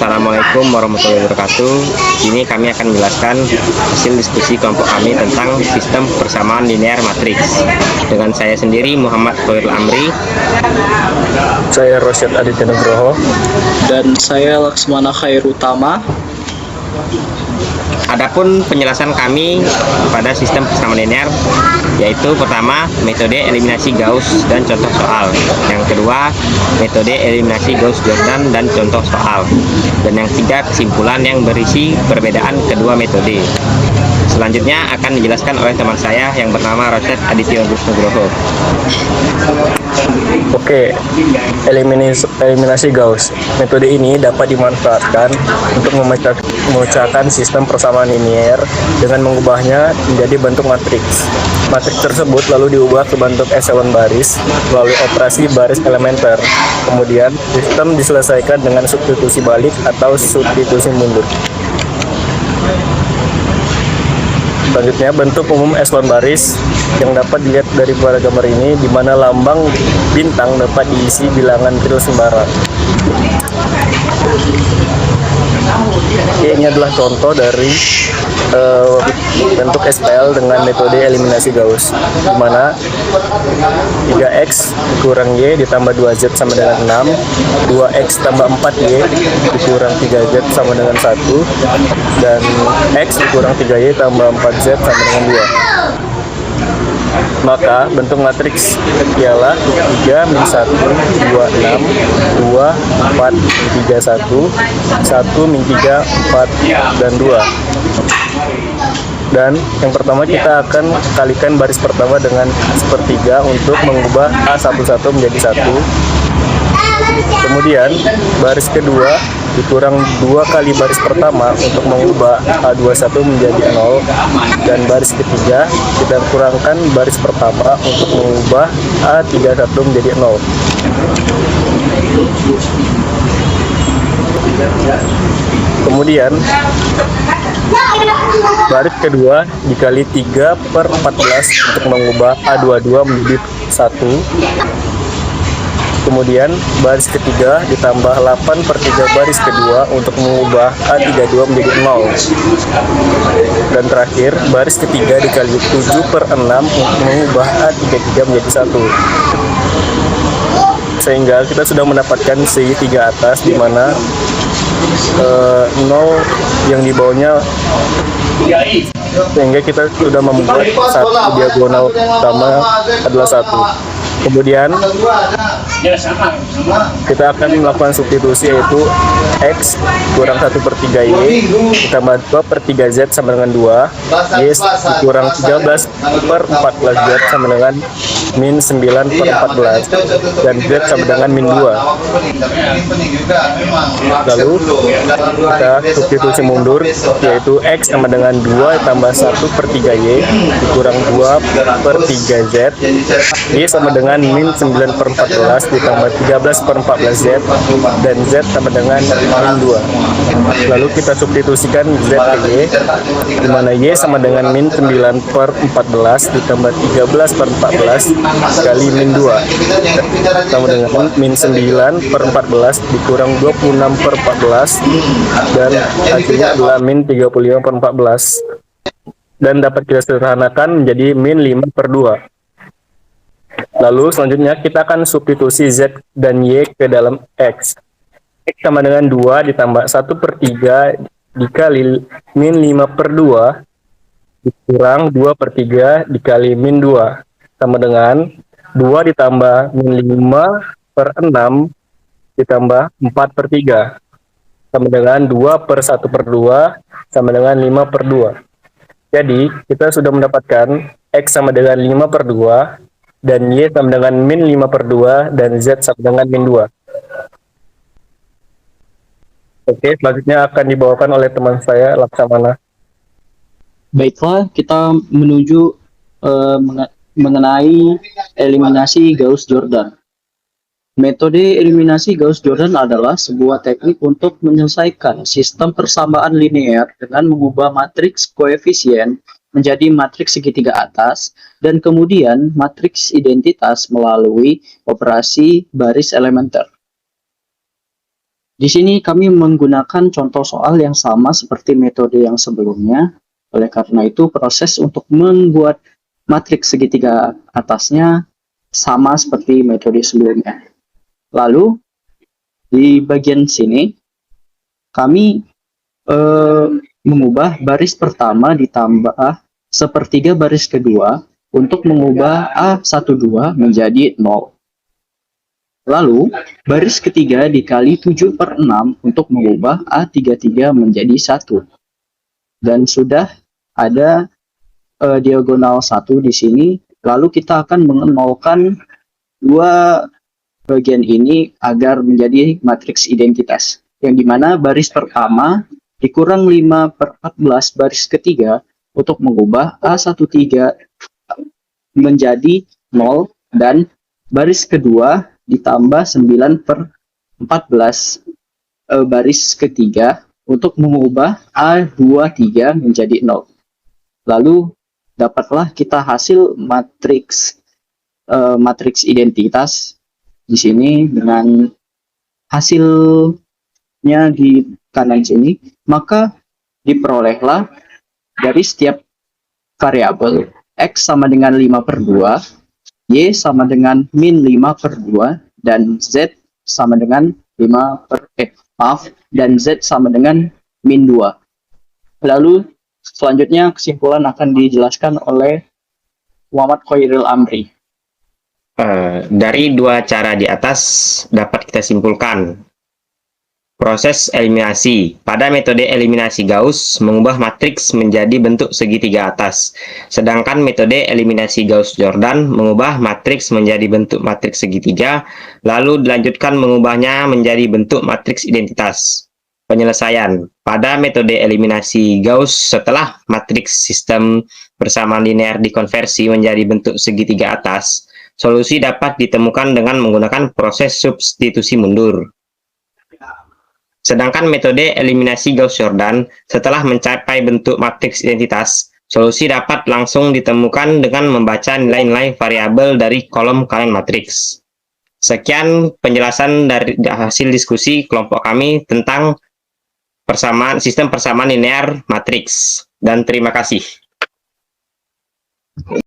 Assalamualaikum warahmatullahi wabarakatuh. Ini kami akan menjelaskan hasil diskusi kelompok kami tentang sistem persamaan linear matriks. Dengan saya sendiri Muhammad Khairul Amri. Saya Rosyad Aditya Nugroho. Dan saya Laksmana Khairutama. Adapun penjelasan kami pada sistem persamaan linear, yaitu pertama metode eliminasi Gauss dan contoh soal, yang kedua metode eliminasi Gauss-Jordan dan contoh soal, dan yang ketiga kesimpulan yang berisi perbedaan kedua metode. Selanjutnya akan dijelaskan oleh teman saya yang bernama Rosyad Aditya Nugroho. Oke, eliminasi Gauss. Metode ini dapat dimanfaatkan untuk memecahkan sistem persamaan linear dengan mengubahnya menjadi bentuk matriks. Matriks tersebut lalu diubah ke bentuk echelon baris melalui operasi baris elementer. Kemudian, sistem diselesaikan dengan substitusi balik atau substitusi mundur. Selanjutnya, bentuk umum echelon baris yang dapat dilihat dari pada gambar ini, di mana lambang bintang dapat diisi bilangan kecil sembarang. Oke, ini adalah contoh dari bentuk SPL dengan metode eliminasi Gauss, di mana 3x dikurang y ditambah 2z sama dengan 6, 2x tambah 4y dikurang 3z sama dengan 1, dan x dikurang 3y tambah 4z sama dengan 2. Maka bentuk matriks ialah 3 min 1, 2, 6, 2, 4, 3, 1, 1 min 3, 4, dan 2. Dan yang pertama kita akan kalikan baris pertama dengan sepertiga untuk mengubah A11 menjadi 1. Kemudian baris kedua dikurang 2 kali baris pertama untuk mengubah A21 menjadi 0, dan baris ketiga kita kurangkan baris pertama untuk mengubah A31 menjadi 0. Kemudian baris kedua dikali 3/14 untuk mengubah A22 menjadi 1. Kemudian baris ketiga ditambah 8/3 baris kedua untuk mengubah A32 menjadi 0. Dan terakhir, baris ketiga dikali 7/6 untuk mengubah A33 menjadi 1. Sehingga kita sudah mendapatkan segitiga atas, di mana 0 yang di bawahnya, sehingga kita sudah membuat satu diagonal utama adalah 1. Kemudian kita akan melakukan substitusi, yaitu x kurang 1/3 y ditambah 2/3z sama dengan 2, y kurang 13/14z sama dengan min 9/14, dan z sama dengan min 2. Lalu kita substitusi mundur, yaitu x sama dengan 2 tambah 1/3 y dikurang 2/3z, y sama dengan min 9/14 ditambah 13/14z, dan z sama dengan min 2. Lalu kita substitusikan z ke y, di mana y sama dengan min 9/14 ditambah 13/14 kali min 2 sama dengan min 9/14 dikurang 26/14, dan hasilnya adalah min 35/14, dan dapat kita sederhanakan menjadi min 5/2. Lalu selanjutnya kita akan substitusi z dan y ke dalam x. X sama dengan 2 ditambah 1/3 dikali min 5/2 dikurang 2/3 dikali min 2 sama dengan 2 ditambah min 5/6 ditambah 4/3 sama dengan 2/1/2 sama dengan 5/2. Jadi kita sudah mendapatkan x sama dengan 5/2, dan y sama dengan min 5/2, dan z sama dengan min 2. Oke, selanjutnya akan dibawakan oleh teman saya, Laksamana. Baiklah, kita menuju mengenai eliminasi Gauss-Jordan. Metode eliminasi Gauss-Jordan adalah sebuah teknik untuk menyelesaikan sistem persamaan linear dengan mengubah matriks koefisien menjadi matriks segitiga atas, dan kemudian matriks identitas melalui operasi baris elementer. Di sini kami menggunakan contoh soal yang sama seperti metode yang sebelumnya. Oleh karena itu, proses untuk membuat matriks segitiga atasnya sama seperti metode sebelumnya. Lalu, di bagian sini, kami mengubah baris pertama ditambah sepertiga baris kedua untuk mengubah A12 menjadi 0. Lalu, baris ketiga dikali 7/6 untuk mengubah A33 menjadi 1. Dan sudah ada diagonal 1 di sini. Lalu kita akan menolkan dua bagian ini agar menjadi matriks identitas. Yang dimana baris pertama dikurang 5/14 baris ketiga untuk mengubah A13 menjadi 0 dan baris kedua ditambah 9/14 baris ketiga untuk mengubah A23 menjadi 0. Lalu dapatlah kita hasil matriks identitas di sini dengan hasilnya di kanan sini. Maka diperolehlah dari setiap variabel X sama dengan 5/2, Y sama dengan min 5/2, dan Z sama dengan dan Z sama dengan min 2. Lalu selanjutnya kesimpulan akan dijelaskan oleh Muhammad Khairil Amri. Dari dua cara di atas dapat kita simpulkan proses eliminasi. Pada metode eliminasi Gauss mengubah matriks menjadi bentuk segitiga atas, sedangkan metode eliminasi Gauss-Jordan mengubah matriks menjadi bentuk matriks segitiga, lalu dilanjutkan mengubahnya menjadi bentuk matriks identitas. Penyelesaian. Pada metode eliminasi Gauss, setelah matriks sistem persamaan linear dikonversi menjadi bentuk segitiga atas, solusi dapat ditemukan dengan menggunakan proses substitusi mundur. Sedangkan metode eliminasi Gauss-Jordan, setelah mencapai bentuk matriks identitas, solusi dapat langsung ditemukan dengan membaca nilai-nilai variabel dari kolom kanan matriks. Sekian penjelasan dari hasil diskusi kelompok kami tentang sistem persamaan linear matriks, dan terima kasih.